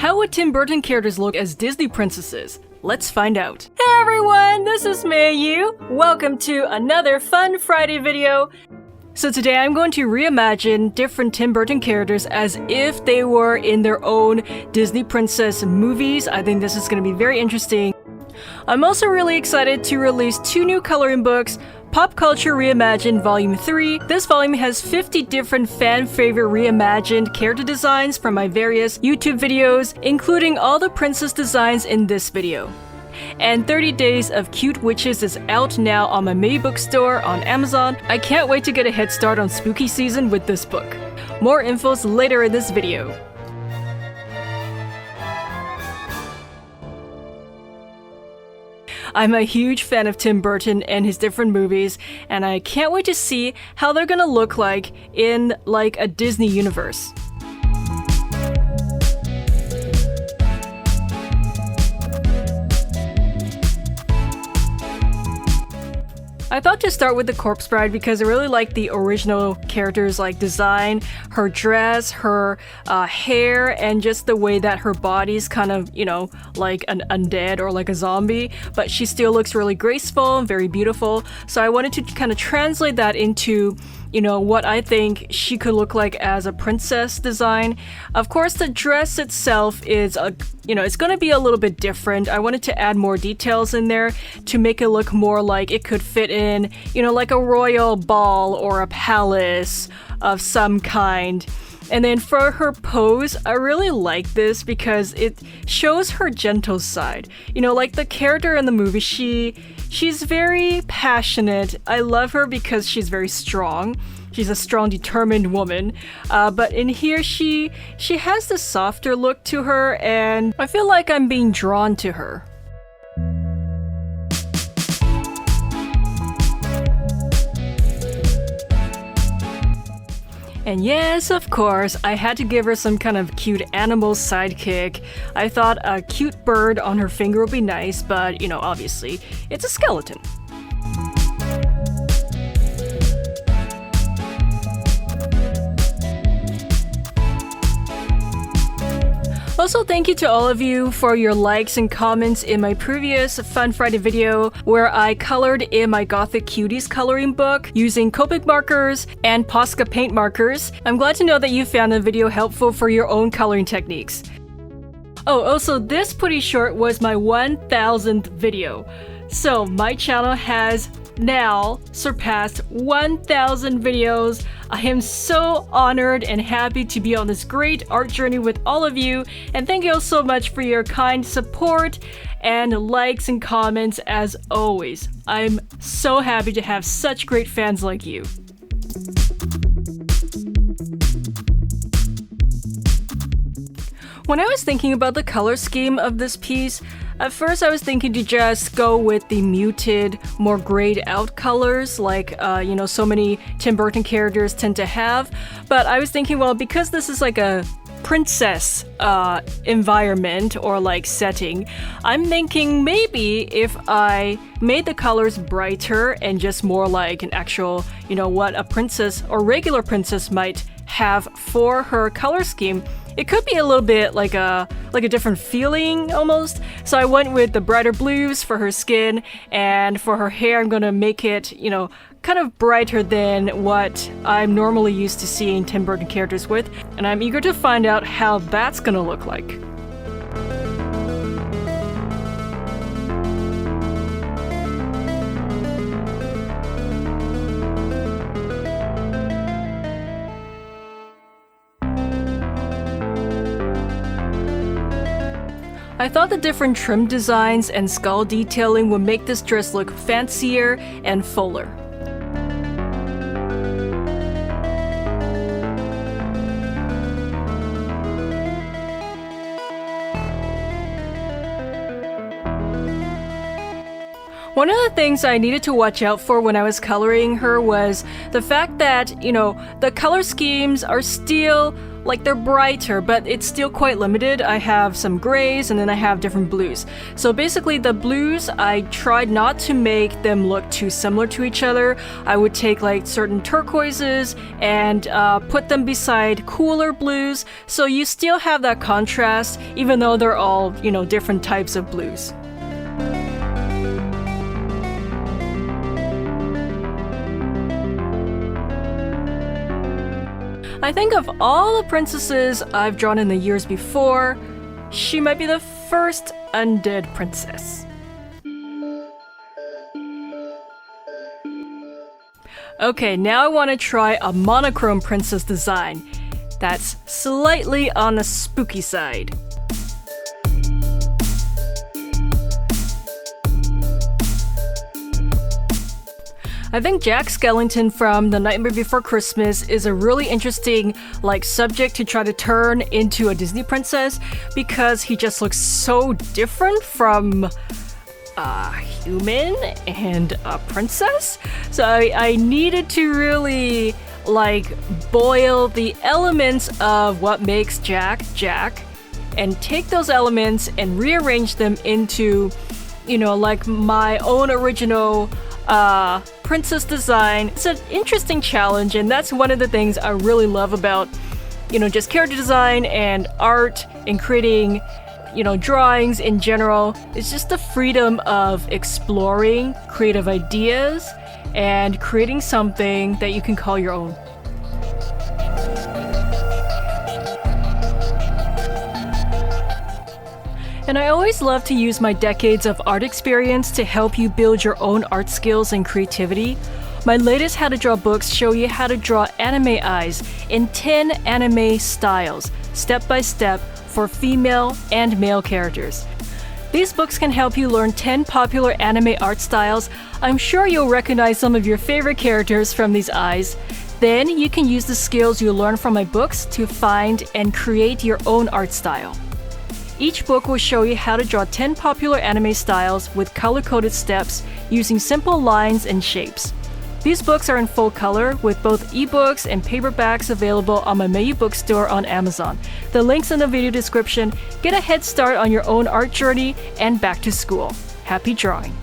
How would Tim Burton characters look as Disney princesses? Let's find out. Hey everyone, this is Mayu. Welcome to another Fun Friday video. So today I'm going to reimagine different Tim Burton characters as if they were in their own Disney princess movies. I think this is going to be very interesting. I'm also really excited to release 2 new coloring books, Pop Culture Reimagined Volume 3. This volume has 50 different fan-favorite reimagined character designs from my various YouTube videos, including all the princess designs in this video. And 30 Days of Cute Witches is out now on my mini bookstore on Amazon. I can't wait to get a head start on spooky season with this book. More infos later in this video. I'm a huge fan of Tim Burton and his different movies, and I can't wait to see how they're gonna look like in like a Disney universe. I thought to start with the Corpse Bride because I really like the original character's like design, her dress, her hair, and just the way that her body's kind of, you know, like an undead or like a zombie, but she still looks really graceful and very beautiful. So I wanted to kind of translate that into, you know, what I think she could look like as a princess design. Of course, the dress itself is it's gonna be a little bit different. I wanted to add more details in there to make it look more like it could fit in, you know, like a royal ball or a palace of some kind. And then for her pose, I really like this because it shows her gentle side. You know, like the character in the movie, she's very passionate. I love her because she's very strong. She's a strong, determined woman. But in here, she has the softer look to her, and I feel like I'm being drawn to her. And yes, of course, I had to give her some kind of cute animal sidekick. I thought a cute bird on her finger would be nice, but, you know, obviously, it's a skeleton. Also, thank you to all of you for your likes and comments in my previous Fun Friday video where I colored in my Gothic Cuties coloring book using Copic markers and Posca paint markers. I'm glad to know that you found the video helpful for your own coloring techniques. Oh, also this putty short was my 1000th video. So my channel has now surpassed 1,000 videos. I am so honored and happy to be on this great art journey with all of you, and thank you all so much for your kind support and likes and comments as always. I'm so happy to have such great fans like you. When I was thinking about the color scheme of this piece, at first I was thinking to just go with the muted, more grayed out colors like, so many Tim Burton characters tend to have. But I was thinking, well, because this is like a princess environment or like setting, I'm thinking maybe if I made the colors brighter and just more like an actual, what a princess or regular princess might have for her color scheme, it could be a little bit like a different feeling almost. So I went with the brighter blues for her skin, and for her hair I'm gonna make it, kind of brighter than what I'm normally used to seeing Tim Burton characters with, and I'm eager to find out how that's gonna look like. I thought the different trim designs and skull detailing would make this dress look fancier and fuller. One of the things I needed to watch out for when I was coloring her was the fact that, the color schemes are still, like, they're brighter, but it's still quite limited. I have some grays and then I have different blues. So basically the blues, I tried not to make them look too similar to each other. I would take like certain turquoises and put them beside cooler blues. So you still have that contrast, even though they're all, different types of blues. I think of all the princesses I've drawn in the years before, she might be the first undead princess. Okay, now I want to try a monochrome princess design that's slightly on the spooky side. I think Jack Skellington from The Nightmare Before Christmas is a really interesting subject to try to turn into a Disney princess because he just looks so different from a human and a princess. So I needed to really boil the elements of what makes Jack Jack and take those elements and rearrange them into my own original princess design. It's an interesting challenge, and that's one of the things I really love about just character design and art and creating drawings in general. It's just the freedom of exploring creative ideas and creating something that you can call your own. And I always love to use my decades of art experience to help you build your own art skills and creativity. My latest How to Draw books show you how to draw anime eyes in 10 anime styles, step by step, for female and male characters. These books can help you learn 10 popular anime art styles. I'm sure you'll recognize some of your favorite characters from these eyes. Then you can use the skills you learn from my books to find and create your own art style. Each book will show you how to draw 10 popular anime styles with color-coded steps using simple lines and shapes. These books are in full color with both ebooks and paperbacks available on my Mayu bookstore on Amazon. The link's in the video description. Get a head start on your own art journey and back to school. Happy drawing!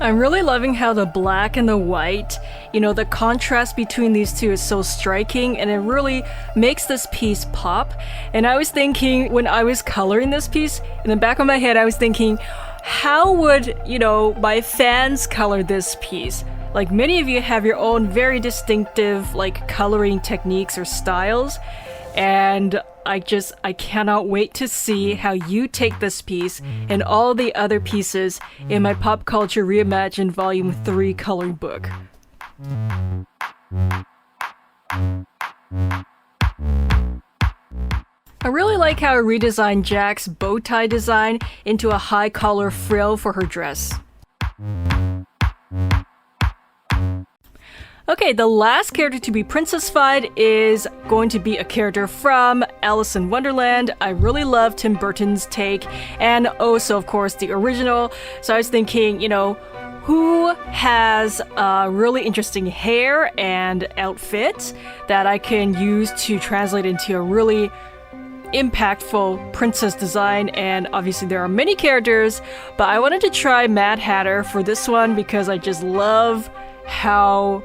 I'm really loving how the black and the white, the contrast between these two is so striking, and it really makes this piece pop. And I was thinking, when I was coloring this piece, in the back of my head I was thinking, how would, my fans color this piece? Many of you have your own very distinctive coloring techniques or styles, and I cannot wait to see how you take this piece and all the other pieces in my Pop Culture Reimagined Volume 3 coloring book. I really like how I redesigned Jack's bow tie design into a high collar frill for her dress. Okay, the last character to be princessified is going to be a character from Alice in Wonderland. I really love Tim Burton's take, and also, of course, the original. So I was thinking, who has really interesting hair and outfit that I can use to translate into a really impactful princess design. And obviously there are many characters, but I wanted to try Mad Hatter for this one because I just love how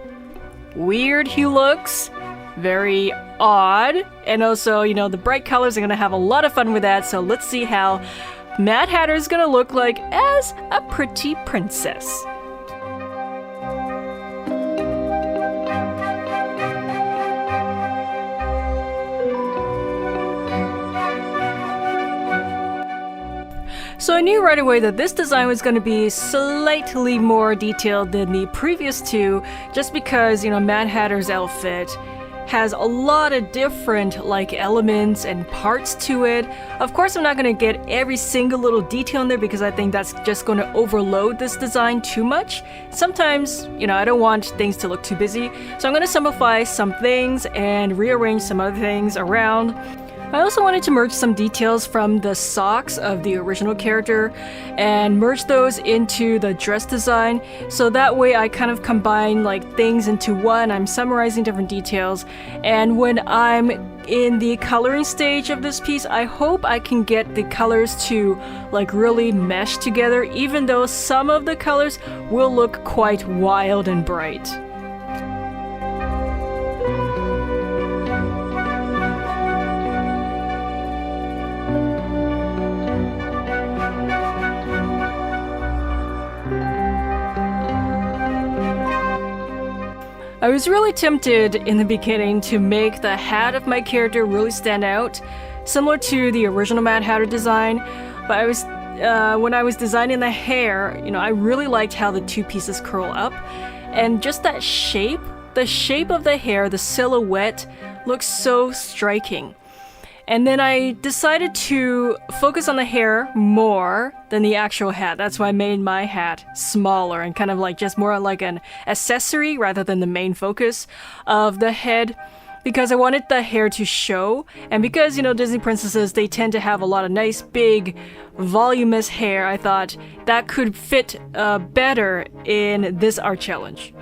weird he looks, very odd, and also, the bright colors are gonna have a lot of fun with that. So let's see how Mad Hatter is gonna look like as a pretty princess. So I knew right away that this design was going to be slightly more detailed than the previous two, just because, Mad Hatter's outfit has a lot of different elements and parts to it. Of course, I'm not going to get every single little detail in there because I think that's just going to overload this design too much. Sometimes, I don't want things to look too busy, so I'm going to simplify some things and rearrange some other things around. I also wanted to merge some details from the socks of the original character and merge those into the dress design, so that way I kind of combine like things into one. I'm summarizing different details, and when I'm in the coloring stage of this piece, I hope I can get the colors to like really mesh together, even though some of the colors will look quite wild and bright. I was really tempted in the beginning to make the hat of my character really stand out, similar to the original Mad Hatter design, but when I was designing the hair, I really liked how the two pieces curl up, and just that shape, the shape of the hair, the silhouette looks so striking. And then I decided to focus on the hair more than the actual hat. That's why I made my hat smaller and kind of like just more like an accessory rather than the main focus of the head, because I wanted the hair to show. And because, Disney princesses, they tend to have a lot of nice, big, voluminous hair, I thought that could fit better in this art challenge.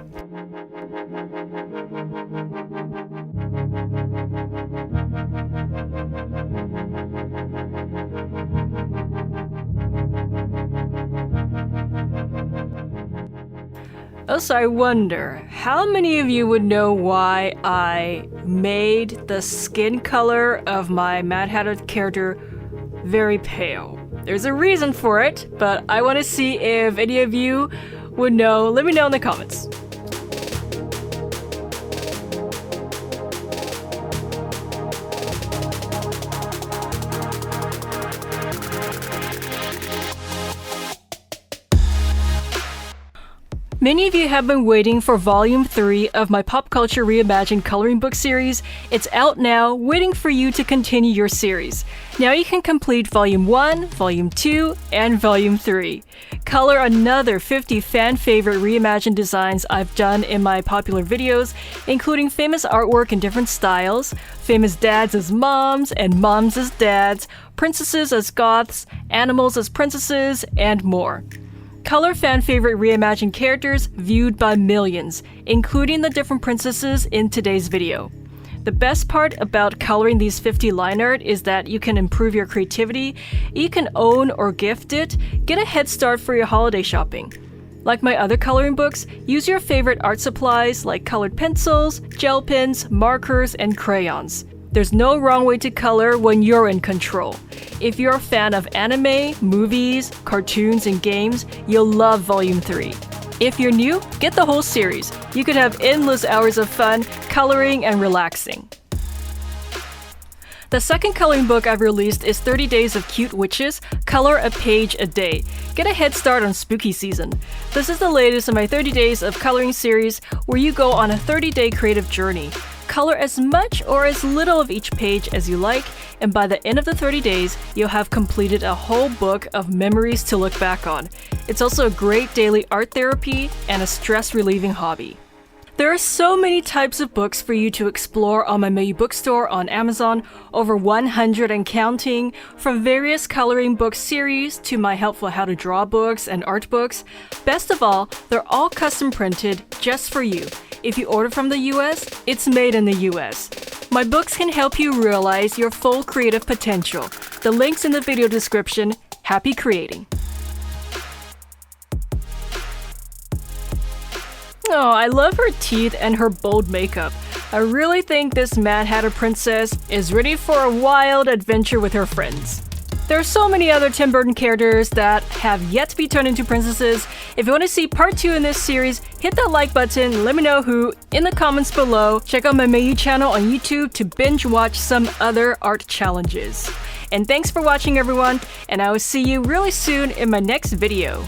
Also, I wonder, how many of you would know why I made the skin color of my Mad Hatter character very pale? There's a reason for it, but I want to see if any of you would know. Let me know in the comments. Many of you have been waiting for Volume 3 of my Pop Culture Reimagined coloring book series. It's out now, waiting for you to continue your series. Now you can complete Volume 1, Volume 2, and Volume 3. Color another 50 fan-favorite reimagined designs I've done in my popular videos, including famous artwork in different styles, famous dads as moms and moms as dads, princesses as goths, animals as princesses, and more. Color fan-favorite reimagined characters viewed by millions, including the different princesses in today's video. The best part about coloring these 50 line art is that you can improve your creativity, you can own or gift it, get a head start for your holiday shopping. Like my other coloring books, use your favorite art supplies like colored pencils, gel pens, markers, and crayons. There's no wrong way to color when you're in control. If you're a fan of anime, movies, cartoons, and games, you'll love Volume 3. If you're new, get the whole series. You could have endless hours of fun, coloring, and relaxing. The second coloring book I've released is 30 Days of Cute Witches, Color a Page a Day. Get a head start on spooky season. This is the latest in my 30 Days of Coloring series, where you go on a 30-day creative journey. Color as much or as little of each page as you like, and by the end of the 30 days, you'll have completed a whole book of memories to look back on. It's also a great daily art therapy and a stress-relieving hobby. There are so many types of books for you to explore on my Mayu bookstore on Amazon, over 100 and counting, from various coloring book series to my helpful how to draw books and art books. Best of all, they're all custom printed just for you. If you order from the US, it's made in the US. My books can help you realize your full creative potential. The link's in the video description. Happy creating! Oh, I love her teeth and her bold makeup. I really think this Mad Hatter princess is ready for a wild adventure with her friends. There are so many other Tim Burton characters that have yet to be turned into princesses. If you want to see part 2 in this series, hit that like button, let me know who in the comments below. Check out my Mayu channel on YouTube to binge watch some other art challenges. And thanks for watching everyone, and I will see you really soon in my next video.